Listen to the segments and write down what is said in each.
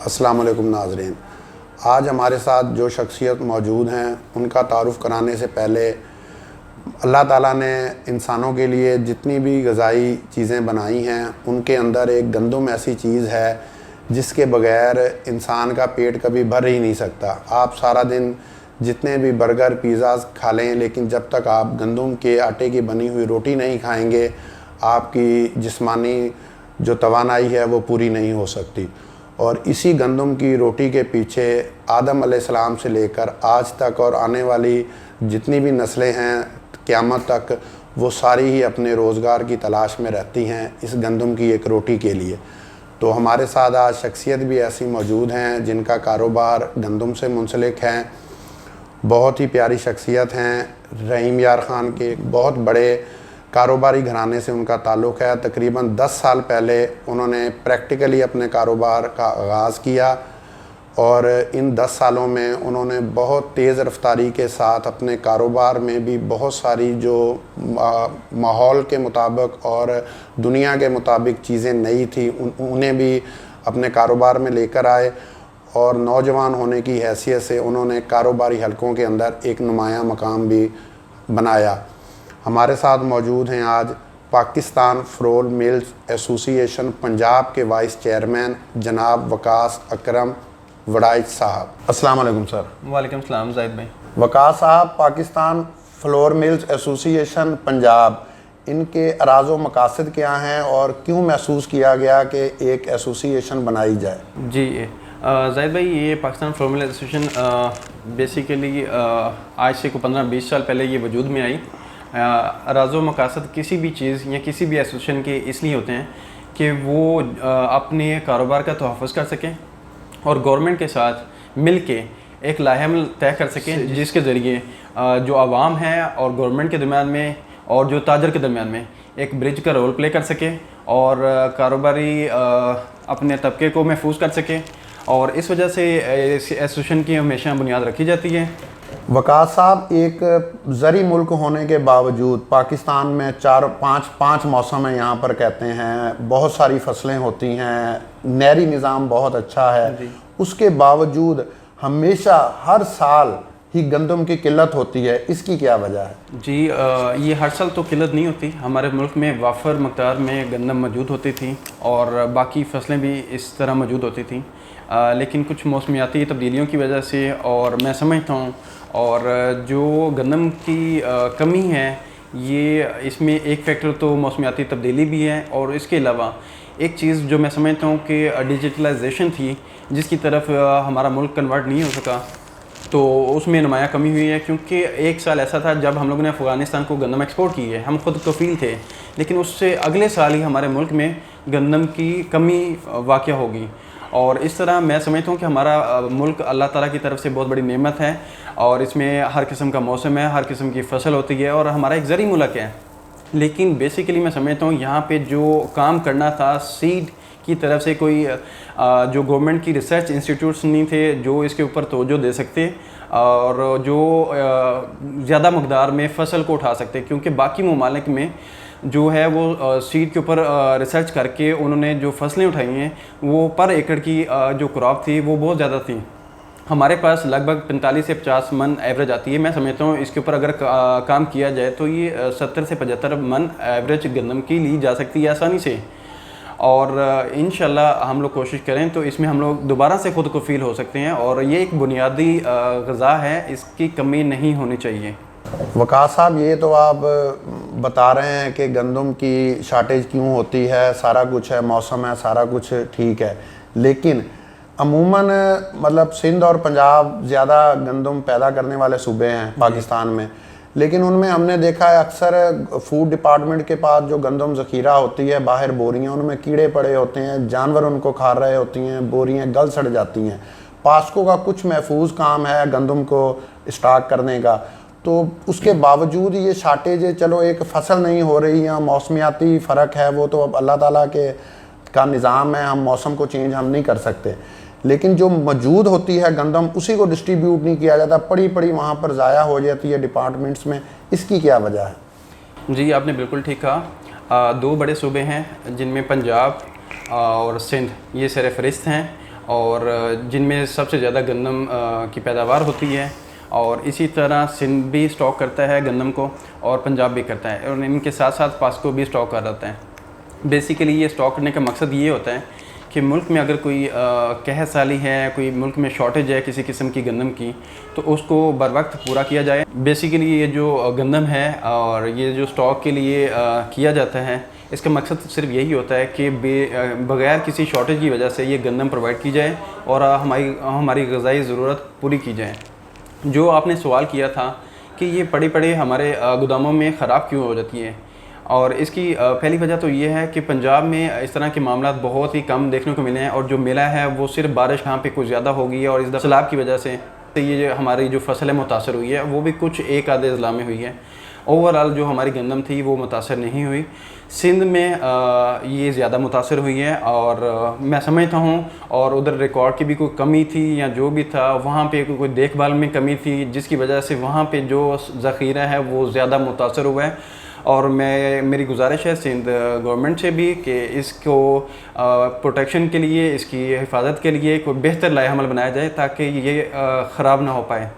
अस्सलाम वालेकुम नाज़रीन। आज हमारे साथ जो शख्सियत मौजूद हैं उनका तारुफ़ कराने से पहले अल्लाह ताला ने इंसानों के लिए जितनी भी ग़िज़ाई चीज़ें बनाई हैं उनके अंदर एक गंदम ऐसी चीज़ है जिसके बग़ैर इंसान का पेट कभी भर ही नहीं सकता। आप सारा दिन जितने भी बर्गर पिज़्ज़ाज़ खा लें, लेकिन जब तक आप गंदम के आटे की बनी हुई रोटी नहीं खाएंगे आपकी जिस्मानी जो तवानाई है वो पूरी नहीं हो सकती। और इसी गंदम की रोटी के पीछे आदम अलैहिस्सलाम से लेकर आज तक और आने वाली जितनी भी नस्लें हैं क़यामत तक, वो सारी ही अपने रोज़गार की तलाश में रहती हैं इस गंदम की एक रोटी के लिए। तो हमारे साथ आज शख्सियत भी ऐसी मौजूद हैं जिनका कारोबार गंदम से मुंसलिक है। बहुत ही प्यारी शख्सियत हैं। रहीम यार ख़ान के एक बहुत बड़े कारोबारी घराने से उनका ताल्लुक़ है। तकरीबन 10 साल पहले उन्होंने प्रैक्टिकली अपने कारोबार का आगाज़ किया और इन 10 सालों में उन्होंने बहुत तेज़ रफ्तारी के साथ अपने कारोबार में भी बहुत सारी जो माहौल के मुताबिक और दुनिया के मुताबिक चीज़ें नई थी उन्हें भी अपने कारोबार में लेकर आए और नौजवान होने की हैसियत से उन्होंने कारोबारी हलकों के अंदर एक नुमायाँ मकाम भी बनाया। हमारे साथ मौजूद हैं आज Pakistan flour mills association Punjab के वाइस चेयरमैन जनाब वकास अकरम वड़ाइच साहब। अस्सलाम वालेकुम सर। वालेकुम सलाम ज़ाहिद भाई। वकास साहब, Pakistan flour mills association Punjab, इनके अराज़ व मकासद क्या हैं और क्यों महसूस किया गया कि एक एसोसिएशन बनाई जाए? जी ज़ाहिद भाई, ये Pakistan flour mills association basically आज से को 15-20 साल पहले ये वजूद में आई। अराज़ व मकासद किसी भी चीज़ या किसी भी एसोसिएशन के इसलिए होते हैं कि वो अपने कारोबार का तहफ़्फ़ुज़ कर सकें और गवर्नमेंट के साथ मिल के एक लाहेमल तय कर सकें जिसके ज़रिए जो आवाम है और गवर्नमेंट के दरमियान में और जो ताजर के दरमियान में एक ब्रिज का रोल प्ले कर सके और कारोबारी अपने तबके को महफूज कर सके और इस वजह से इस एसोसिएशन की हमेशा बुनियाद रखी जाती है। वकास साहब, एक ज़री मुल्क होने के बावजूद पाकिस्तान में 4-5 मौसम है यहाँ पर कहते हैं, बहुत सारी फसलें होती हैं, नहरी निज़ाम बहुत अच्छा है, उसके बावजूद हमेशा हर साल ही गंदम की किल्लत होती है। इसकी क्या वजह है? जी ये हर साल तो किल्लत नहीं होती। हमारे मुल्क में वाफर मकदार में गंदम मौजूद होती थी और बाकी फसलें भी इस तरह मौजूद होती थी, लेकिन कुछ मौसमियाती तब्दीलियों की वजह से और मैं समझता हूँ और जो गंदम की कमी है ये इसमें एक फैक्टर तो मौसमियाती तब्दीली भी है और इसके अलावा एक चीज़ जो मैं समझता हूँ कि डिजिटलाइजेशन थी जिसकी तरफ हमारा मुल्क कन्वर्ट नहीं हो सका, तो उसमें नुमाया कमी हुई है। क्योंकि एक साल ऐसा था जब हम लोगों ने अफ़गानिस्तान को गंदम एक्सपोर्ट की है, हम खुद कफ़ील थे, लेकिन उससे अगले साल ही हमारे मुल्क में गंदम की कमी वाक़या होगी। और इस तरह मैं समझता हूँ कि हमारा मुल्क अल्लाह ताला की तरफ से बहुत बड़ी नेमत है और इसमें हर किस्म का मौसम है, हर किस्म की फसल होती है और हमारा एक ज़री मुल्क है। लेकिन बेसिकली मैं समझता हूँ यहाँ पे जो काम करना था सीड की तरफ से कोई जो गवर्नमेंट की रिसर्च इंस्टीट्यूट्स नहीं थे जो इसके ऊपर तवज्जो दे सकते और जो ज़्यादा मकदार में फ़सल को उठा सकते, क्योंकि बाकी ममालिक में जो है वो सीड के ऊपर रिसर्च करके उन्होंने जो फसलें उठाई हैं वो पर एकड़ की जो क्रॉप थी वो बहुत ज़्यादा थी। हमारे पास लगभग 45 से 50 मन एवरेज आती है। मैं समझता हूँ इसके ऊपर अगर काम किया जाए तो ये 70 से 75 मन एवरेज गंदम की ली जा सकती है आसानी से और इंशाल्लाह हम लोग कोशिश करें तो इसमें हम लोग दोबारा से खुद को फील हो सकते हैं और ये एक बुनियादी ग़िज़ा है, इसकी कमी नहीं होनी चाहिए। वकास साहब, ये तो आप बता रहे हैं कि गंदम की शार्टेज क्यों होती है, सारा कुछ है, मौसम है, सारा कुछ ठीक है, लेकिन अमूमन मतलब सिंध और पंजाब ज़्यादा गंदम पैदा करने वाले सूबे हैं पाकिस्तान में, लेकिन उनमें हमने देखा है अक्सर फूड डिपार्टमेंट के पास जो गंदम ज़ख़ीरा होती है बाहर बोरियां, उनमें कीड़े पड़े होते हैं, जानवर उनको खा रहे होती हैं, बोरियां गल सड़ जाती हैं। पास्को का कुछ महफूज काम है गंदम को स्टॉक करने का, तो उसके बावजूद ये शार्टेज, चलो एक फसल नहीं हो रही या मौसमियाती फ़र्क है वो तो अब अल्लाह ताला का निज़ाम है, हम मौसम को चेंज हम नहीं कर सकते, लेकिन जो मौजूद होती है गंदम उसी को डिस्ट्रीब्यूट नहीं किया जाता, पड़ी वहाँ पर ज़ाया हो जाती है डिपार्टमेंट्स में। इसकी क्या वजह है? जी आपने बिल्कुल ठीक कहा। 2 बड़े सूबे हैं जिनमें पंजाब और सिंध ये सरफहरिस्त हैं और जिनमें सबसे ज़्यादा गंदम की पैदावार होती है। और इसी तरह सिंध भी स्टॉक करता है गंदम को और पंजाब भी करता है, और इनके साथ साथ पास्को भी स्टॉक कर रहा है। बेसिकली ये स्टॉक करने का मकसद ये होता है कि मुल्क में अगर कोई कहत साली है, कोई मुल्क में शॉर्टेज है किसी किस्म की गंदम की, तो उसको बर वक्त पूरा किया जाए। बेसिकली ये जो गंदम है और ये जो स्टॉक के लिए किया जाता है, इसका मकसद सिर्फ यही होता है कि बग़ैर किसी शॉर्टेज की वजह से ये गंदम प्रोवाइड की जाए और हमारी ग़िज़ाई ज़रूरत पूरी की जाए। जो आपने सवाल किया था कि ये पड़े पड़े हमारे गोदामों में ख़राब क्यों हो जाती है, और इसकी पहली वजह तो ये है कि पंजाब में इस तरह के मामला बहुत ही कम देखने को मिले हैं, और जो मिला है वो सिर्फ बारिश यहाँ पे कुछ ज़्यादा हो गई है और इस दफ़ा सैलाब की वजह से ये हमारी जो फसल है मुतासर हुई है, वो भी कुछ एक आधे अजला में हुई है। ओवरऑल जो हमारी गंदम थी वो मुतासर नहीं हुई। सिंध में ये ज़्यादा मुतासर हुई है, और मैं समझता हूँ और उधर रिकॉर्ड की भी कोई कमी थी या जो भी था, वहाँ पे कोई देखभाल में कमी थी, जिसकी वजह से वहाँ पे जो ज़ख़ीरा है वो ज़्यादा मुतासर हुआ है। और मेरी गुजारिश है सिंध गवर्नमेंट से भी कि इसको प्रोटेक्शन के लिए, इसकी हिफाजत के लिए कोई बेहतर लाएहमल बनाया जाए ताकि ये ख़राब ना हो पाए।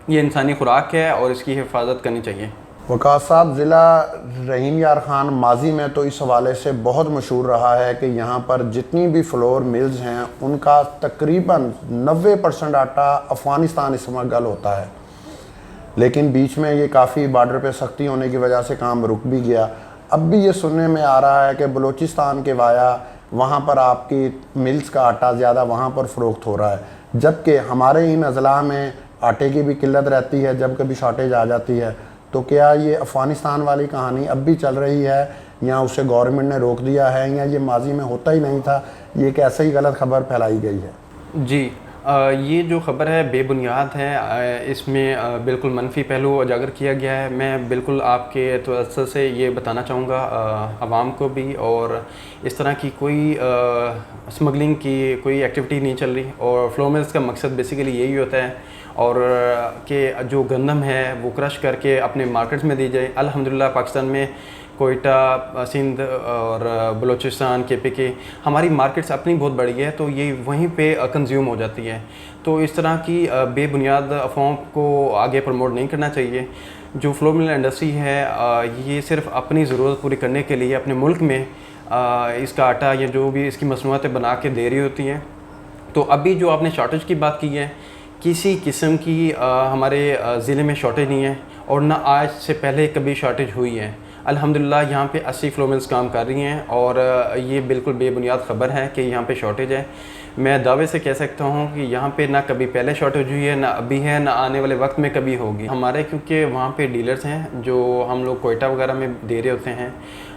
ये इंसानी खुराक है और इसकी हिफाजत करनी चाहिए। वक़ास साहब, ज़िला रहीम यार ख़ान माजी में तो इस हवाले से बहुत मशहूर रहा है कि यहाँ पर जितनी भी फ्लोर मिल्स हैं उनका तकरीबन 90% आटा अफ़गानिस्तान स्मगल होता है, लेकिन बीच में ये काफ़ी बॉर्डर पे सख्ती होने की वजह से काम रुक भी गया। अब भी ये सुनने में आ रहा है कि बलूचिस्तान के वाया वहाँ पर आपकी मिल्स का आटा ज़्यादा वहाँ पर फ़रोख्त हो रहा है, जबकि हमारे इन अज़ला में आटे की भी किल्लत रहती है जब कभी शॉर्टेज आ जाती है। तो क्या ये अफ़गानिस्तान वाली कहानी अब भी चल रही है या उसे गवर्नमेंट ने रोक दिया है, या ये माजी में होता ही नहीं था, ये एक ऐसे ही गलत खबर फैलाई गई है? जी, ये जो ख़बर है बेबुनियाद है, इसमें बिल्कुल मनफी पहलू उजागर किया गया है। मैं बिल्कुल आपके तवज्जुह से ये बताना चाहूँगा आवाम को भी, और इस तरह की कोई स्मगलिंग की कोई एक्टिविटी नहीं चल रही, और फ्लो मिल्स का मकसद बेसिकली यही होता है और कि जो गंदम है वो क्रश करके अपने मार्केट्स में दी जाए। अल्हम्दुलिल्लाह पाकिस्तान में कोयटा, सिंध और बलूचिस्तान, KPK हमारी मार्केट्स अपनी बहुत बड़ी है, तो ये वहीं पे कंज्यूम हो जाती है। तो इस तरह की बेबुनियाद अफवाहों को आगे प्रमोट नहीं करना चाहिए। जो फ्लो मिल इंडस्ट्री है ये सिर्फ अपनी ज़रूरत पूरी करने के लिए अपने मुल्क में इसका आटा या जो भी इसकी मसनूआतें बना के दे रही होती हैं। तो अभी जो आपने शॉर्टेज की बात की है, किसी किस्म की हमारे ज़िले में शॉर्टेज नहीं है, और ना आज से पहले कभी शॉर्टेज हुई है। अल्हम्दुलिल्लाह यहाँ पे 80 फ्लो मिल्स काम कर रही हैं, और ये बिल्कुल बेबुनियाद ख़बर है कि यहाँ पे शॉर्टेज है। मैं दावे से कह सकता हूँ कि यहाँ पे ना कभी पहले शॉर्टेज हुई है, ना अभी है, ना आने वाले वक्त में कभी होगी। हमारे क्योंकि वहाँ पे डीलर्स हैं जो हम लोग कोयटा वगैरह में दे रहे होते हैं,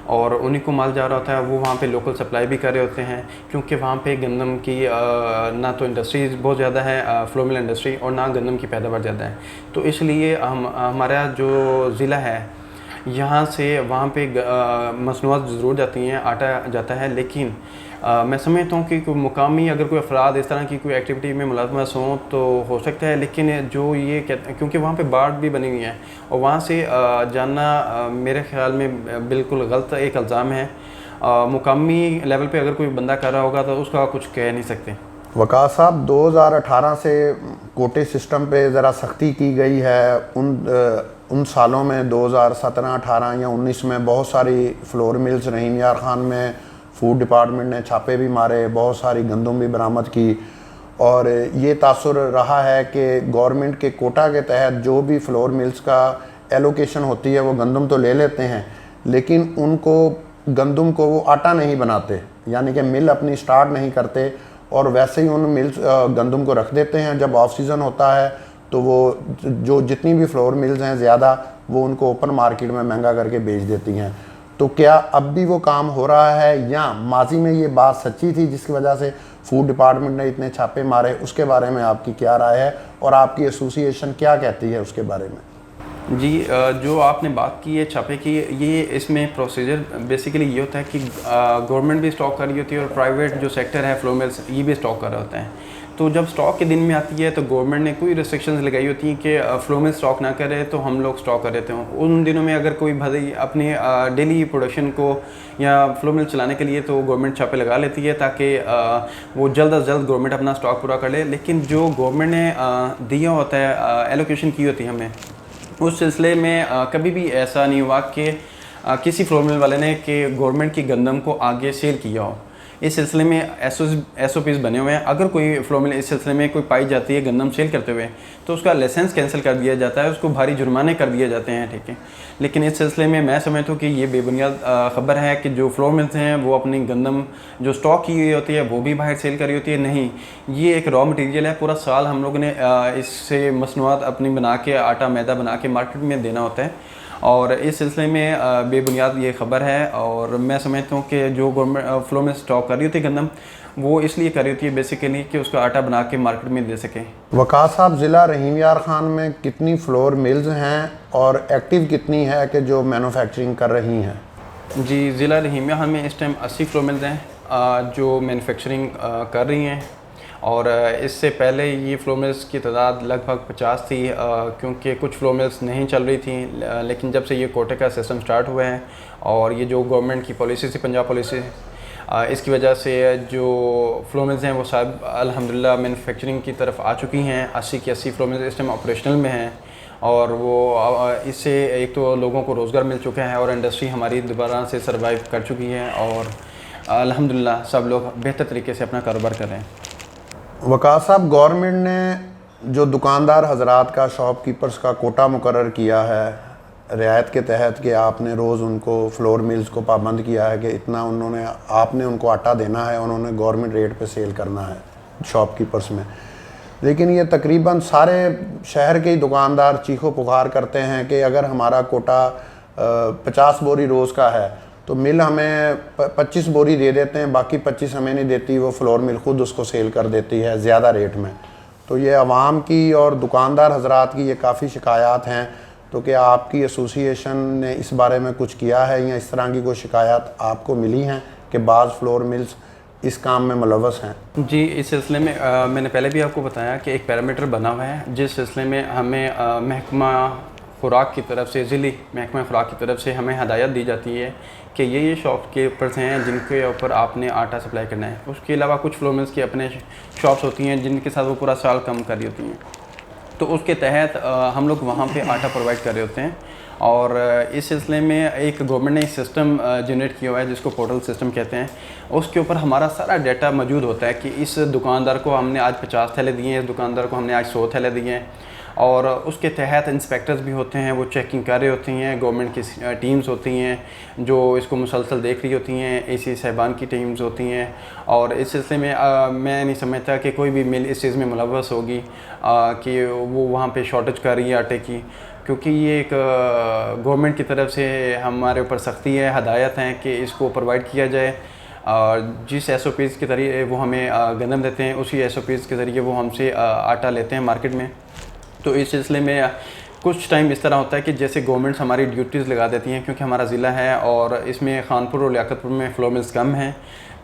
और उन्हीं को माल जा रहा होता है, वो वहाँ पे लोकल सप्लाई भी कर रहे होते हैं, क्योंकि वहाँ पे गंदम की ना तो इंडस्ट्रीज़ बहुत ज़्यादा है, फ्लो मिल इंडस्ट्री, और ना गंदम की पैदावार ज़्यादा है। तो इसलिए हमारा जो ज़िला है यहाँ से वहाँ पे मसनूआत ज़रूर जाती हैं, आटा जाता है, लेकिन मैं समझता हूँ कि कोई मुकामी अगर कोई अफराद इस तरह की कोई एक्टिविटी में मुलाज़मत हों तो हो सकता है, लेकिन जो ये क्योंकि वहाँ पे बाढ़ भी बनी हुई है, और वहाँ से जानना मेरे ख़्याल में बिल्कुल गलत एक इल्ज़ाम है। मुकामी लेवल पे अगर कोई बंदा कर रहा होगा तो उसका कुछ कह नहीं सकते। वक़ास साहब, 2018 से कोटे सिस्टम पे ज़रा सख्ती की गई है। उन सालों में 2017, 18 या 19 में बहुत सारी फ्लोर मिल्स रहीम यार ख़ान में फूड डिपार्टमेंट ने छापे भी मारे, बहुत सारी गंदम भी बरामद की, और ये तासुर रहा है कि गवर्नमेंट के कोटा के तहत जो भी फ्लोर मिल्स का एलोकेशन होती है वो गंदम तो ले लेते हैं, लेकिन उनको गंदम को वो आटा नहीं बनाते, यानी कि मिल अपनी स्टार्ट नहीं करते, और वैसे ही उन मिल्स गंदम को रख देते हैं। जब ऑफ सीज़न होता है तो वो जो जितनी भी फ्लोर मिल्स हैं ज़्यादा, वो उनको ओपन मार्केट में महंगा करके बेच देती हैं। तो क्या अब भी वो काम हो रहा है, या माजी में ये बात सच्ची थी जिसकी वजह से फूड डिपार्टमेंट ने इतने छापे मारे? उसके बारे में आपकी क्या राय है और आपकी एसोसिएशन क्या कहती है उसके बारे में? जी, जो आपने बात की है छापे की, ये इसमें प्रोसीजर बेसिकली ये होता है कि गवर्नमेंट भी स्टॉक कर रही होती है और प्राइवेट जो सेक्टर है फ्लो मिल्स ये भी स्टॉक कर रहे होते हैं। तो जब स्टॉक के दिन में आती है तो गवर्नमेंट ने कोई रिस्ट्रिक्शंस लगाई होती हैं कि फ्लो मिल स्टॉक ना करे तो हम लोग स्टॉक कर देते हैं। उन दिनों में अगर कोई भाई अपनी डेली प्रोडक्शन को या फ्लो मिल चलाने के लिए तो गवर्नमेंट छापे लगा लेती है ताकि वो जल्द अज जल्द गवर्नमेंट अपना स्टॉक पूरा कर ले। लेकिन जो गवर्नमेंट ने दिया होता है, एलोकेशन की होती है हमें, उस सिलसिले में कभी भी ऐसा नहीं हुआ कि किसी फ्लोर मिल वाले ने कि गवर्नमेंट की गंदम को आगे सेल किया हो। इस सिलसिले में SOPs बने हुए हैं। अगर कोई फ्लोर मिल इस सिलसिले में कोई पाई जाती है गंदम सेल करते हुए तो उसका लाइसेंस कैंसिल कर दिया जाता है, उसको भारी जुर्माने कर दिए जाते हैं, ठीक है। लेकिन इस सिलसिले में मैं समझता हूँ कि ये बेबुनियाद ख़बर है कि जो फ्लोर मिल्स हैं वो अपनी गंदम जो स्टॉक की हुई होती है वो भी बाहर सेल करी होती है। नहीं, ये एक रॉ मटेरियल है। पूरा साल हम लोगों ने इससे मसनूआत अपनी बना के, आटा मैदा बना के मार्केट में देना होता है। और इस सिलसिले में बेबुनियाद ये ख़बर है। और मैं समझता हूँ कि जो गवर्नमेंट फ्लो में स्टॉक कर रही होती है गंदम, वो इसलिए कर रही होती है बेसिकली कि उसका आटा बना के मार्केट में दे सके। वक़ास साहब, ज़िला रहीम यार ख़ान में कितनी फ्लोर मिल्स हैं और एक्टिव कितनी है कि जो मैन्युफैक्चरिंग कर रही हैं? जी, ज़िला रहीम यार ख़ान में इस टाइम 80 फ्लोर मिल्स हैं जो मैन्युफैक्चरिंग कर रही हैं। और इससे पहले ये फ्लो मिल्स की तादाद लगभग 50 थी, क्योंकि कुछ फ्लो मिल्स नहीं चल रही थी। लेकिन जब से ये कोटे का सिस्टम स्टार्ट हुआ है और ये जो गवर्नमेंट की पॉलिसी थी, पंजाब पॉलिसी, इसकी वजह से जो फ्लो मिल्स हैं वो सब अल्हम्दुलिल्लाह मैन्युफैक्चरिंग की तरफ आ चुकी हैं। 80 की 80 फ्लो मिल्स इस टाइम ऑपरेशनल में हैं। और वो इससे एक तो लोगों को रोज़गार मिल चुका है और इंडस्ट्री हमारी दोबारा से सर्वाइव कर चुकी है और अल्हम्दुलिल्लाह सब लोग बेहतर तरीके से अपना कारोबार कर रहे हैं। वक़ास साहब, गवर्नमेंट ने जो दुकानदार हजरात का, शॉपकीपर्स का कोटा मुकर्रर किया है रियायत के तहत कि आपने रोज़ उनको फ्लोर मिल्स को पाबंद किया है कि इतना आपने उनको आटा देना है, उन्होंने गवर्नमेंट रेट पे सेल करना है शॉपकीपर्स में। लेकिन ये तकरीबन सारे शहर के ही दुकानदार चीखो पुकार करते हैं कि अगर हमारा कोटा 50 बोरी रोज़ का है तो मिल हमें 25 बोरी दे देते हैं, बाकी 25 हमें नहीं देती, वो फ्लोर मिल खुद उसको सेल कर देती है ज़्यादा रेट में। तो ये आवाम की और दुकानदार हजरात की ये काफ़ी शिकायत हैं। तो क्या आपकी एसोसिएशन ने इस बारे में कुछ किया है या इस तरह की कोई शिकायत आपको मिली हैं कि बाज़ फ्लोर मिल्स इस काम में मुलव्वस हैं? जी, इस सिलसिले में मैंने पहले भी आपको बताया कि एक पैरामीटर बना हुआ है जिस सिलसिले में हमें महकमा खुराक की तरफ से, ज़िली महकमा खुराक की तरफ से हमें हदायत दी जाती है कि ये शॉपकीपर्स हैं जिनके ऊपर आपने आटा सप्लाई करना है। उसके अलावा कुछ फ्लो मिल्स की अपने शॉप्स होती हैं जिनके साथ वो पूरा साल कम कर रही होती हैं, तो उसके तहत हम लोग वहाँ पे आटा प्रोवाइड कर रहे होते हैं। और इस सिलसिले में एक गवर्नमेंट ने सिस्टम जनरेट किया हुआ है जिसको पोर्टल सिस्टम कहते हैं। उसके ऊपर हमारा सारा डाटा मौजूद होता है कि इस दुकानदार को हमने आज 50 थैले दिए हैं, इस दुकानदार को हमने आज 100 थैले दिए हैं। और उसके तहत इंस्पेक्टर्स भी होते हैं, वो चेकिंग कर रहे होती हैं। गवर्नमेंट की टीम्स होती हैं जो इसको मुसलसल देख रही होती हैं, AC साहिबान की टीम्स होती हैं। और इस सिलसिले में मैं नहीं समझता कि कोई भी मिल इस चीज़ में मुलव्वस होगी कि वो वहाँ पे शॉर्टेज कर रही है आटे की, क्योंकि ये एक गवर्नमेंट की तरफ से हमारे ऊपर सख्ती है, हदायत हैं कि इसको प्रोवाइड किया जाए। और जिस SOPs के ज़रिए वो हमें गंदम देते हैं, उसी SOPs के ज़रिए वो हमसे आटा लेते हैं मार्केट में। तो इस सिलसिले में कुछ टाइम इस तरह होता है कि जैसे गवर्नमेंट्स हमारी ड्यूटीज़ लगा देती हैं, क्योंकि हमारा ज़िला है और इसमें खानपुर और लियाकतपुर में फ्लो मिल्स कम हैं,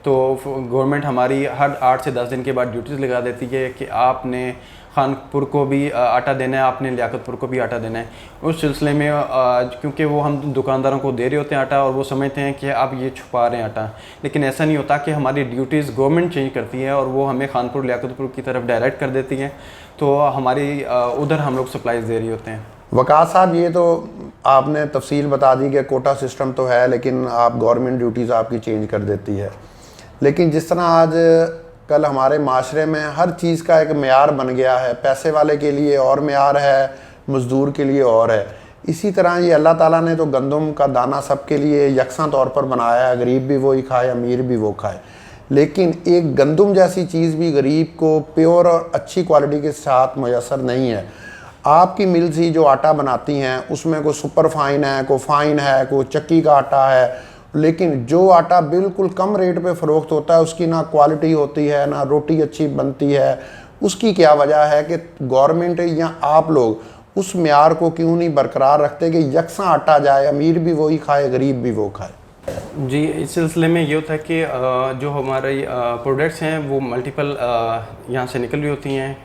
तो गवर्नमेंट हमारी हर 8 से 10 दिन के बाद ड्यूटीज़ लगा देती है कि आपने खानपुर को भी आटा देना है, आपने लियाकतपुर को भी आटा देना है। उस सिलसिले में क्योंकि वो हम दुकानदारों को दे रहे होते हैं आटा और वो समझते हैं कि आप ये छुपा रहे हैं आटा, लेकिन ऐसा नहीं होता कि हमारी ड्यूटीज़ गवर्नमेंट चेंज करती है और वो हमें खानपुर लियाकतपुर की तरफ डायरेक्ट कर देती है, तो हमारी उधर हम लोग सप्लाईज दे रही होते हैं। वक़ास साहब, ये तो आपने तफसील बता दी कि कोटा सिस्टम तो है लेकिन आप गवर्नमेंट ड्यूटीज़ आपकी चेंज कर देती है। लेकिन जिस तरह आज कल हमारे माशरे में हर चीज़ का एक मेयार बन गया है, पैसे वाले के लिए और मेयार है, मज़दूर के लिए और है, इसी तरह ये अल्लाह ताला ने तो गंदम का दाना सबके लिए यकसा तौर पर बनाया है, गरीब भी वही खाए, अमीर भी वो खाए। लेकिन एक गंदम जैसी चीज़ भी गरीब को प्योर और अच्छी क्वालिटी के साथ मैसर नहीं है। आपकी मिल्स ही जो आटा बनाती हैं उसमें कोई सुपर फाइन है, कोई फाइन है, कोई चक्की का आटा है, लेकिन जो आटा बिल्कुल कम रेट पे फ़रोख्त होता है उसकी ना क्वालिटी होती है, ना रोटी अच्छी बनती है। उसकी क्या वजह है कि गवर्नमेंट या आप लोग उस म्यार को क्यों नहीं बरकरार रखते कि यकसा आटा जाए, अमीर भी वही खाए, गरीब भी वो खाए? जी, इस सिलसिले में ये होता है कि जो हमारे प्रोडक्ट्स हैं वो मल्टीपल यहाँ से निकल रही होती हैं,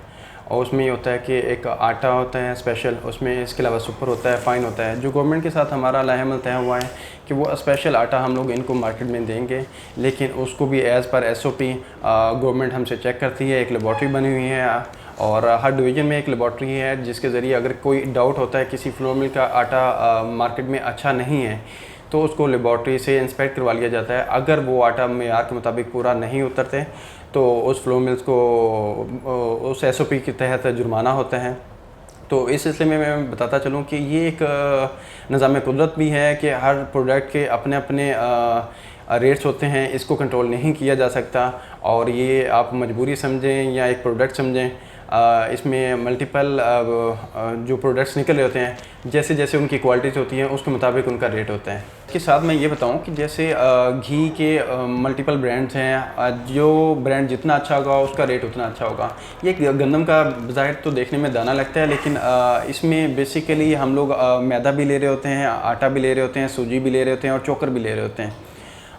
और उसमें ये होता है कि एक आटा होता है स्पेशल, उसमें इसके अलावा सुपर होता है, फ़ाइन होता है। जो गवर्नमेंट के साथ हमारा लाहमल तय हुआ है कि वो स्पेशल आटा हम लोग इनको मार्केट में देंगे, लेकिन उसको भी एज़ पर SOP गवर्नमेंट हमसे चेक करती है। एक लेबॉर्ट्री बनी हुई है और हर डिवीज़न में एक लेबॉर्ट्री है, जिसके ज़रिए अगर कोई डाउट होता है किसी फ्लोर मिल का आटा मार्केट में अच्छा नहीं है तो उसको लेबॉर्ट्री से इंस्पेक्ट करवा लिया जाता है। अगर वो आटा मेयार के मुताबिक पूरा नहीं उतरते तो उस फ्लोर मिल्स को उस SOP के तहत जुर्माना होता है। तो इस सिलसिले में मैं बताता चलूँ कि ये एक निज़ाम कुदरत भी है कि हर प्रोडक्ट के अपने अपने रेट्स होते हैं, इसको कंट्रोल नहीं किया जा सकता, और ये आप मजबूरी समझें या एक प्रोडक्ट समझें, इसमें मल्टीपल जो प्रोडक्ट्स निकल रहे होते हैं, जैसे जैसे उनकी क्वालिटीज़ होती हैं उसके मुताबिक उनका रेट होता है। इसके साथ मैं ये बताऊं कि जैसे घी के मल्टीपल ब्रांड्स हैं, जो ब्रांड जितना अच्छा होगा उसका रेट उतना अच्छा होगा। ये गंदम का बज़ाहिर तो देखने में दाना लगता है, लेकिन इसमें बेसिकली हम लोग मैदा भी ले रहे होते हैं, आटा भी ले रहे होते हैं, सूजी भी ले रहे होते हैं और चोकर भी ले रहे होते हैं।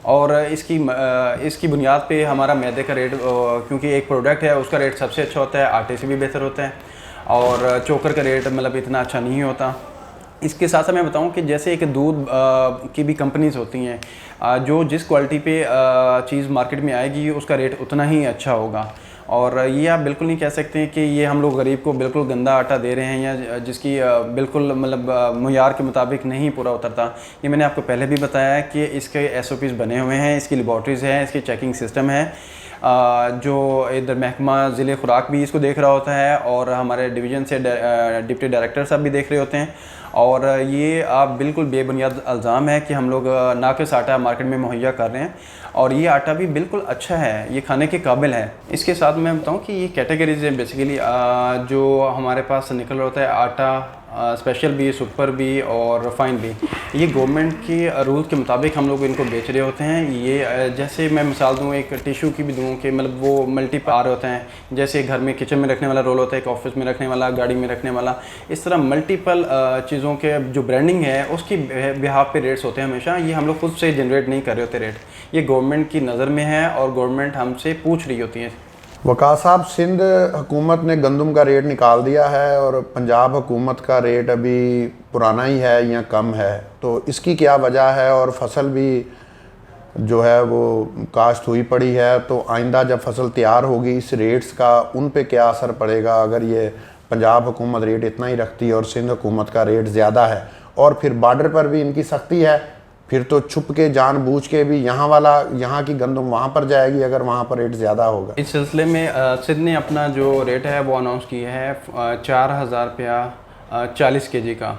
और इसकी बुनियाद पे हमारा मैदे का रेट, क्योंकि एक प्रोडक्ट है उसका रेट सबसे अच्छा होता है, आटे से भी बेहतर होता है, और चोकर का रेट मतलब इतना अच्छा नहीं होता। इसके साथ साथ मैं बताऊं कि जैसे एक दूध की भी कंपनीज होती हैं, जो जिस क्वालिटी पे चीज़ मार्केट में आएगी उसका रेट उतना ही अच्छा होगा। और ये आप बिल्कुल नहीं कह सकते कि ये हम लोग गरीब को बिल्कुल गंदा आटा दे रहे हैं या जिसकी बिल्कुल मतलब मुयार के मुताबिक नहीं पूरा उतरता। ये मैंने आपको पहले भी बताया है कि इसके SOPs बने हुए हैं, इसकी लेबॉर्ट्रीज़ हैं, इसकी चेकिंग सिस्टम है, जो इधर महकमा ज़िले खुराक भी इसको देख रहा होता है और हमारे डिवीज़न से डिप्टी डायरेक्टर साहब भी देख रहे होते हैं। और ये आप बिल्कुल बेबुनियाद इल्ज़ाम है कि हम लोग नाक़िस आटा मार्केट में मुहैया कर रहे हैं, और ये आटा भी बिल्कुल अच्छा है, ये खाने के काबिल है। इसके साथ मैं बताऊं कि ये कैटेगरीज है बेसिकली, जो हमारे पास निकल रहा होता है आटा स्पेशल भी, सुपर भी और फ़ाइन भी, ये गवर्नमेंट के रूल के मुताबिक हम लोग इनको बेच रहे होते हैं। ये जैसे मैं मिसाल दूं, एक टिशू की भी दूं कि मतलब वो मल्टीपार होते हैं, जैसे घर में किचन में रखने वाला रोल होता है, एक ऑफिस में रखने वाला, गाड़ी में रखने वाला, इस तरह मल्टीपल चीज़ों के जो ब्रांडिंग है उसकी बिहाफ पे रेट्स होते हैं हमेशा। ये हम लोग खुद से जनरेट नहीं कर रहे होते रेट, ये गवर्नमेंट की नज़र में है और गवर्नमेंट हमसे पूछ रही होती है। वक़ास साहब, सिंध हुकूमत ने गंदम का रेट निकाल दिया है और पंजाब हुकूमत का रेट अभी पुराना ही है या कम है, तो इसकी क्या वजह है? और फसल भी जो है वो काश्त हुई पड़ी है, तो आइंदा जब फसल तैयार होगी इस रेट्स का उन पे क्या असर पड़ेगा अगर ये पंजाब हुकूमत रेट इतना ही रखती है और सिंध हुकूमत का रेट ज़्यादा है? और फिर बॉर्डर पर भी इनकी सख्ती है, फिर तो छुप के जानबूझ के भी यहाँ की गंदम वहाँ पर जाएगी अगर वहाँ पर रेट ज़्यादा होगा। इस सिलसिले में सिंध ने अपना जो रेट है वो अनाउंस किया है 4000 रुपया 40 kg का,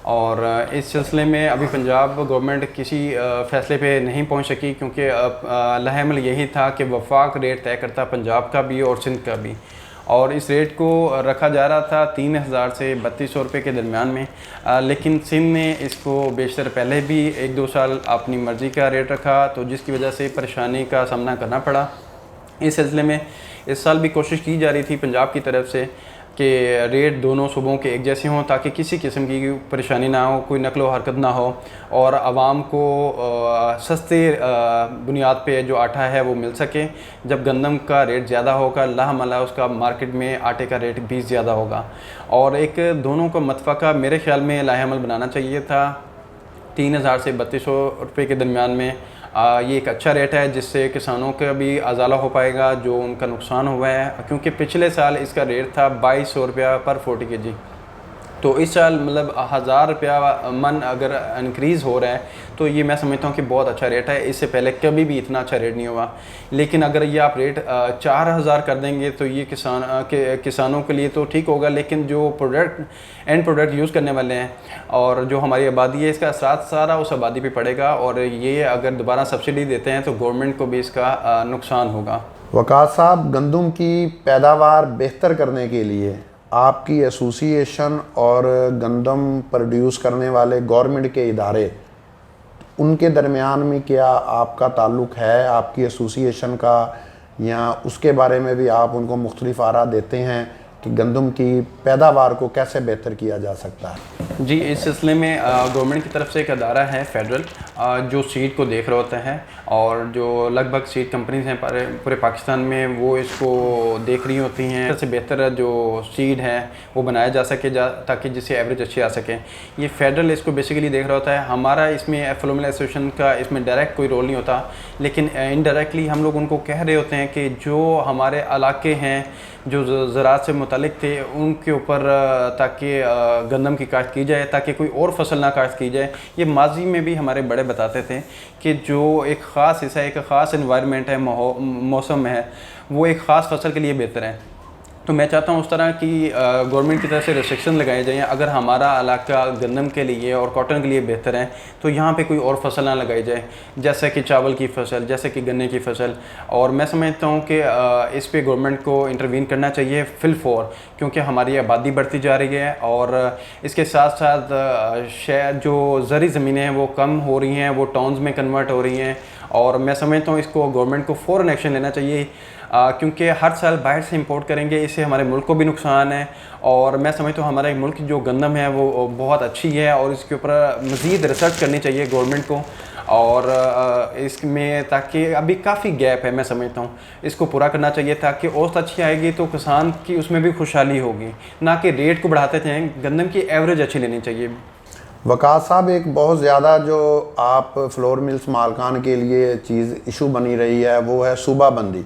और इस सिलसिले में अभी पंजाब गवर्नमेंट किसी फ़ैसले पे नहीं पहुंच सकी, क्योंकि लाहेमल यही था कि वफाक रेट तय करता पंजाब का भी और सिंध का भी, और इस रेट को रखा जा रहा था 3000 से 3200 रुपये के दरमियान में। लेकिन सिंध ने इसको बेशतर पहले भी 1-2 साल अपनी मर्ज़ी का रेट रखा, तो जिसकी वजह से परेशानी का सामना करना पड़ा। इस सिलसिले में इस साल भी कोशिश की जा रही थी पंजाब की तरफ से कि रेट दोनों सूबों के एक जैसे हों, ताकि किसी किस्म की परेशानी ना हो, कोई नकलो हरकत ना हो, और आवाम को सस्ते बुनियाद पे जो आटा है वो मिल सके। जब गंदम का रेट ज़्यादा होगा लाहमला उसका मार्केट में आटे का रेट भी ज़्यादा होगा, और एक दोनों को मतफ़क़ा मेरे ख़्याल में लाहेमल बनाना चाहिए था 3000 से 3200 रुपये के दरमियान में। ये एक अच्छा रेट है जिससे किसानों का भी अजाला हो पाएगा जो उनका नुकसान हुआ है, क्योंकि पिछले साल इसका रेट था 2200 रुपया पर 40 kg, तो इस साल मतलब 1000 रुपया मन अगर इंक्रीज़ हो रहा है तो ये मैं समझता हूँ कि बहुत अच्छा रेट है। इससे पहले कभी भी इतना अच्छा रेट नहीं हुआ, लेकिन अगर ये आप रेट 4000 कर देंगे तो ये किसानों के लिए तो ठीक होगा, लेकिन जो एंड प्रोडक्ट यूज़ करने वाले हैं और जो हमारी आबादी है इसका असर सारा उस आबादी पे पड़ेगा, और ये अगर दोबारा सब्सिडी देते हैं तो गवर्नमेंट को भी इसका नुकसान होगा। वक़ास साहब, गंदम की पैदावार बेहतर करने के लिए आपकी एसोसिएशन और गंदम प्रोड्यूस करने वाले गवर्नमेंट के इदारे, उनके दरमियान में क्या आपका ताल्लुक़ है आपकी एसोसिएशन का, या उसके बारे में भी आप उनको मुख्तलिफ आरा देते हैं कि गंदम की पैदावार को कैसे बेहतर किया जा सकता है? जी, इस सिलसिले में गवर्नमेंट की तरफ से एक अदारा है फेडरल, जो सीड को देख रहा होता है, और जो लगभग सीड कंपनीज हैं पूरे पाकिस्तान में वो इसको देख रही होती हैं सबसे बेहतर जो सीड है वो बनाया जा सके ताकि जिससे एवरेज अच्छी आ सके। ये फेडरल इसको बेसिकली देख रहा होता है। हमारा इसमें फ्लोमिल एसोसिएशन का इसमें डायरेक्ट कोई रोल नहीं होता, लेकिन इनडायरेक्टली हम लोग उनको कह रहे होते हैं कि जो हमारे इलाके हैं जो ज़राअत से मुतालिक थे उनके ऊपर ताकि गंदम की काश्त की जाए, ताकि कोई और फसल ना काश्त की जाए। ये माजी में भी हमारे बड़े बताते थे कि जो एक ख़ास हिस्सा, एक ख़ास इन्वायरमेंट है, मौसम है, वो एक ख़ास फसल के लिए बेहतर है। तो मैं चाहता हूँ उस तरह की गवर्नमेंट की तरफ से रिस्ट्रिक्शन लगाए जाएँ। अगर हमारा इलाका गंदम के लिए और कॉटन के लिए बेहतर है तो यहाँ पे कोई और फसल ना लगाई जाए, जैसे कि चावल की फसल, जैसे कि गन्ने की फसल। और मैं समझता हूँ कि इस पे गवर्नमेंट को इंटरवीन करना चाहिए फिल फॉर, क्योंकि हमारी आबादी बढ़ती जा रही है और इसके साथ साथ शहर जो ज़री ज़मीनें हैं वो कम हो रही हैं, वो टाउन्स में कन्वर्ट हो रही हैं। और मैं समझता हूँ इसको गवर्नमेंट को फ़ौरन एक्शन लेना चाहिए, क्योंकि हर साल बाहर से इंपोर्ट करेंगे, इससे हमारे मुल्क को भी नुकसान है। और मैं समझता हूँ हमारे मुल्क की जो गंदम है वो बहुत अच्छी है और इसके ऊपर मज़ीद रिसर्च करनी चाहिए गवर्नमेंट को। और इसमें ताकि अभी काफ़ी गैप है, मैं समझता हूँ इसको पूरा करना चाहिए ताकि औसत अच्छी आएगी तो किसान की उसमें भी खुशहाली होगी, ना कि रेट को बढ़ाते जाएँ। गंदम की एवरेज अच्छी लेनी चाहिए। वक़ास साहब, एक बहुत ज़्यादा जो आप फ्लोर मिल्स मालकान के लिए चीज़ इशू बनी रही है वो है सूबा बंदी।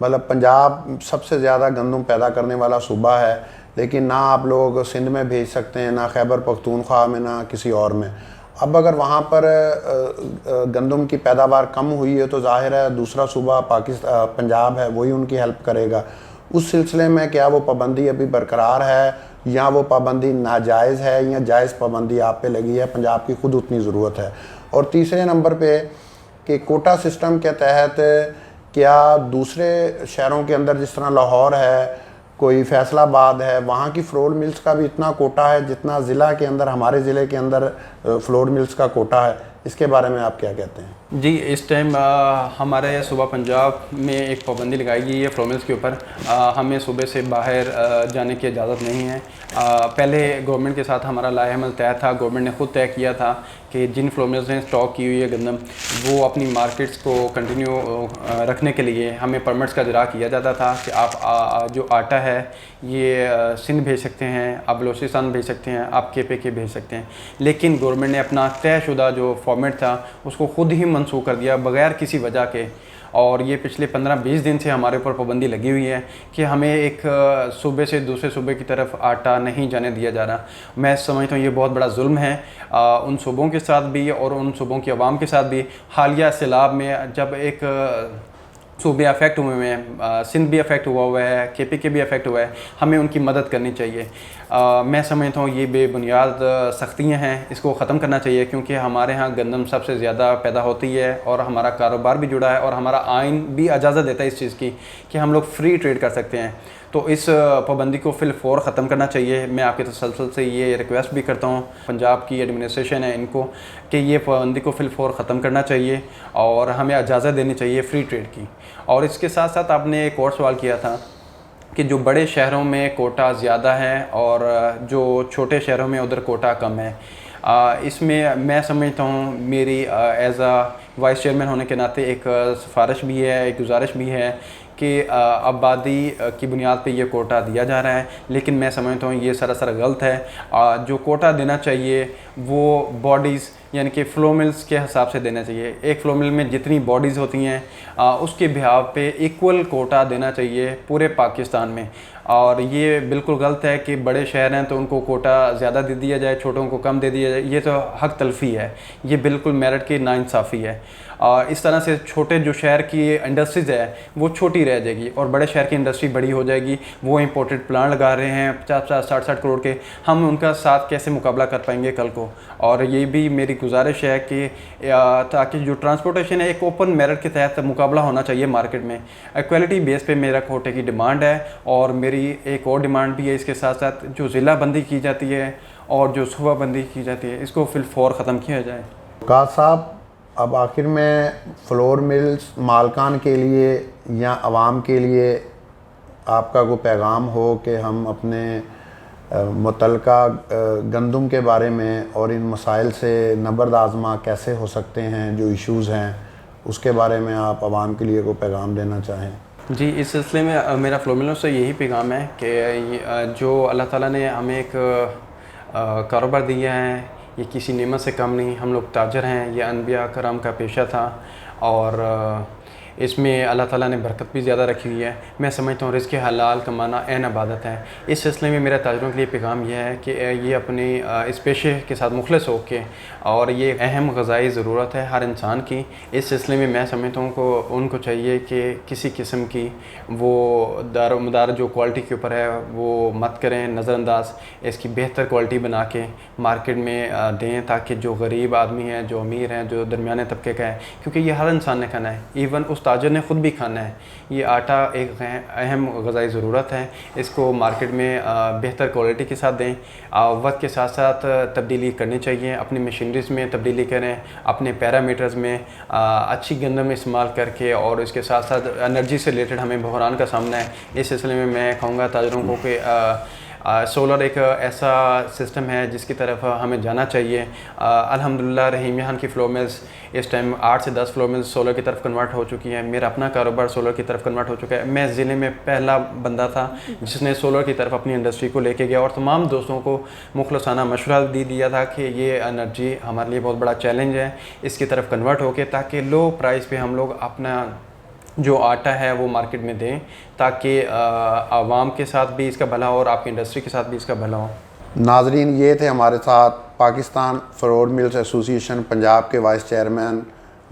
मतलब पंजाब सबसे ज़्यादा गंदम पैदा करने वाला सूबा है, लेकिन ना आप लोग सिंध में भेज सकते हैं, ना खैबर पख्तूनख्वा में, ना किसी और में। अब अगर वहाँ पर गंदम की पैदावार कम हुई है तो जाहिर है दूसरा सूबा पंजाब है वही उनकी हेल्प करेगा। उस सिलसिले में क्या वो पाबंदी अभी बरकरार है या वो पाबंदी नाजायज़ है या जायज़ पाबंदी आप पे लगी है? पंजाब की खुद उतनी ज़रूरत है। और तीसरे नंबर पे कि कोटा सिस्टम के तहत क्या दूसरे शहरों के अंदर जिस तरह लाहौर है, कोई फैसलाबाद है, वहाँ की फ्लोर मिल्स का भी इतना कोटा है जितना ज़िला के अंदर, हमारे ज़िले के अंदर फ्लोर मिल्स का कोटा है? इसके बारे में आप क्या कहते हैं? जी, इस टाइम हमारे सूबा पंजाब में एक पाबंदी लगाई गई है फ्लोर मिल्स के ऊपर। हमें सूबे से बाहर जाने की इजाज़त नहीं है। पहले गवर्नमेंट के साथ हमारा लाएहमल तय था, गवर्नमेंट ने ख़ुद तय किया था कि जिन फ्लोर मिल्स ने स्टॉक की हुई है गंदम, वो अपनी मार्केट्स को कंटिन्यू रखने के लिए हमें परमिट्स का इजरा किया जाता था कि आप जो आटा है ये सिंध भेज सकते हैं, आप बलोचिस्तान भेज सकते हैं, आप KPK भेज सकते हैं। लेकिन गवर्नमेंट ने अपना तयशुदा जो फॉर्मेट था उसको ख़ुद ही मनसूख कर दिया बग़ैर किसी वजह के। और ये पिछले 15-20 दिन से हमारे ऊपर पाबंदी लगी हुई है कि हमें एक सूबे से दूसरे सूबे की तरफ आटा नहीं जाने दिया जा रहा। मैं समझता हूँ ये बहुत बड़ा जुल्म है उन सूबों के साथ भी और उन सूबों की आवाम के साथ भी। हालिया सैलाब में जब एक सूबे अफेक्ट हुए हैं, सिंध भी अफेक्ट हुआ है, KPK भी अफेक्ट हुआ है, हमें उनकी मदद करनी चाहिए। मैं समझता हूँ ये बेबुनियाद सख्तियाँ हैं, इसको ख़त्म करना चाहिए, क्योंकि हमारे यहाँ गंदम सबसे ज़्यादा पैदा होती है और हमारा कारोबार भी जुड़ा है और हमारा आइन भी इजाज़त देता है इस चीज़ की कि हम लोग फ्री ट्रेड कर सकते हैं। तो इस पाबंदी को फिल फौर ख़त्म करना चाहिए। मैं आपके तसलसल से ये रिक्वेस्ट भी करता हूँ पंजाब की एडमिनिस्ट्रेशन है इनको कि ये पाबंदी को फिल फौर ख़त्म करना चाहिए और हमें इजाज़त देनी चाहिए फ्री ट्रेड की। और इसके साथ साथ आपने एक और सवाल किया था कि जो बड़े शहरों में कोटा ज़्यादा है और जो छोटे शहरों में उधर कोटा कम है। इसमें मैं समझता हूँ मेरी एज़ वाइस चेयरमैन होने के नाते एक सिफारिश भी है, एक गुजारिश भी है कि आबादी की बुनियाद पे ये कोटा दिया जा रहा है, लेकिन मैं समझता हूँ ये सरासर गलत है। जो कोटा देना चाहिए वो बॉडीज़ यानी कि फ्लो मिल्स के हिसाब से देना चाहिए। एक फ्लो मिल में जितनी बॉडीज़ होती हैं उसके बिहाव पे इक्वल कोटा देना चाहिए पूरे पाकिस्तान में। और ये बिल्कुल गलत है कि बड़े शहर हैं तो उनको कोटा ज़्यादा दे दिया जाए, छोटों को कम दे दिया जाए। ये तो हक तलफ़ी है, ये बिल्कुल मेरिट की नाइंसाफ़ी है। इस तरह से छोटे जो शहर की इंडस्ट्रीज़ है वो छोटी रह जाएगी और बड़े शहर की इंडस्ट्री बड़ी हो जाएगी। वो इंपोर्टेड प्लांट लगा रहे हैं 50-60 करोड़ के, हम उनका साथ कैसे मुकाबला कर पाएंगे कल को। और ये भी मेरी गुजारिश है कि ताकि जो ट्रांसपोर्टेशन है एक ओपन मेरिट के तहत मुकाबला होना चाहिए मार्केट में। इक्वलिटी बेस पे मेरा कोटे की डिमांड है और मेरी एक और डिमांड भी है इसके साथ साथ, जो ज़िला बंदी की जाती है और जो सूबा बंदी की जाती है इसको फिल फौर ख़त्म किया जाए। वक़ास साहब, अब आखिर में फ्लोर मिल्स मालकान के लिए या आवाम के लिए आपका कोई पैगाम हो कि हम अपने मुतलका गंदम के बारे में और इन मसाइल से नबर्द आज़मा कैसे हो सकते हैं, जो इश्यूज़ हैं उसके बारे में आप आवाम के लिए कोई पैगाम देना चाहें। जी, इस सिलसिले में मेरा फ्लो मिलर से यही पैगाम है कि जो अल्लाह ताला ने हमें एक कारोबार दिया है, ये किसी नेमत से कम नहीं। हम लोग ताजर हैं, ये अनबिया करम का पेशा था और इसमें अल्लाह ताला ने बरकत भी ज़्यादा रखी हुई है। मैं समझता हूँ रिज़्क़ हलाल कमाना ऐन इबादत है। इस सिलसिले में मेरा ताजरों के लिए पैगाम यह है कि ये अपनी इस पेशे के साथ मुखलिस हो के, और ये अहम ग़िज़ाई ज़रूरत है हर इंसान की। इस सिलसिले में मैं समझता हूँ को उनको चाहिए कि किसी किस्म की वो दारोमदार जो क्वालिटी के ऊपर है वो मत करें नज़रअंदाज, इसकी बेहतर क्वालिटी बना के मार्केट में दें, ताकि जो गरीब आदमी है, जो अमीर हैं, जो दरमियाने तबके का है, क्योंकि ये हर इंसान ने खाना है, इवन उस ताजर ने ख़ुद भी खाना है। ये आटा एक अहम ग़िज़ाई ज़रूरत है, इसको मार्केट में बेहतर क्वालिटी के साथ दें। वक्त के साथ साथ तब्दीली करनी चाहिए, अपनी मशीनरीज़ में तब्दीली करें, अपने पैरामीटर्स में अच्छी गंदम इस्तेमाल करके, और इसके साथ साथ एनर्जी से रिलेटेड हमें बहरान का सामना है। इस सिलसिले में मैं कहूँगा ताजरों को कि सोलर एक ऐसा सिस्टम है जिसकी तरफ हमें जाना चाहिए। अल्हम्दुलिल्लाह रहीम यहाँ की फ्लो मिल्स इस टाइम 8 से 10 फ्लो मिल्स सोलर की तरफ कन्वर्ट हो चुकी हैं। मेरा अपना कारोबार सोलर की तरफ कन्वर्ट हो चुका है। मैं ज़िले में पहला बंदा था जिसने सोलर की तरफ अपनी इंडस्ट्री को लेके गया, और तमाम दोस्तों को मुखलसाना मशवरा दे दिया था कि ये एनर्जी हमारे लिए बहुत बड़ा चैलेंज है, इसकी तरफ कन्वर्ट होके, ताकि लो प्राइस पे हम लोग अपना जो आटा है वो मार्केट में दें, ताकि आवाम के साथ भी इसका भला हो और आपकी इंडस्ट्री के साथ भी इसका भला हो। नाजरीन, ये थे हमारे साथ Pakistan flour mills association Punjab के वाइस चेयरमैन,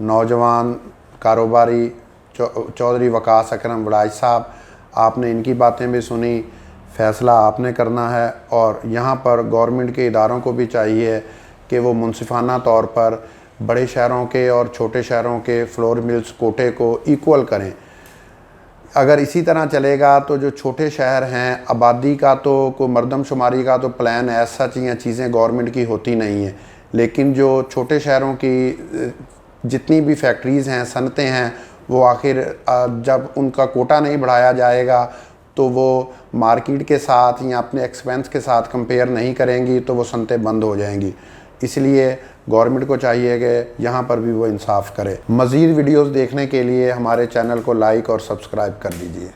नौजवान कारोबारी चौधरी वकास अकरम वड़ाई साहब। आपने इनकी बातें भी सुनी, फ़ैसला आपने करना है, और यहाँ पर गवर्नमेंट के इदारों को भी चाहिए कि वो मुनसिफाना तौर पर बड़े शहरों के और छोटे शहरों के फ्लोर मिल्स कोटे को इक्वल करें। अगर इसी तरह चलेगा तो जो छोटे शहर हैं, आबादी का तो कोई मरदमशुमारी का तो प्लान ऐसा चीज़ें गवर्नमेंट की होती नहीं है, लेकिन जो छोटे शहरों की जितनी भी फैक्ट्रीज़ हैं, सनतें हैं, वो आखिर जब उनका कोटा नहीं बढ़ाया जाएगा तो वो मार्केट के साथ या अपने एक्सपेंस के साथ कंपेयर नहीं करेंगी, तो वो सनतें बंद हो जाएंगी। इसलिए गवर्नमेंट को चाहिए कि यहाँ पर भी वो इंसाफ करे। मज़ीद वीडियोज़ देखने के लिए हमारे चैनल को लाइक और सब्सक्राइब कर दीजिए।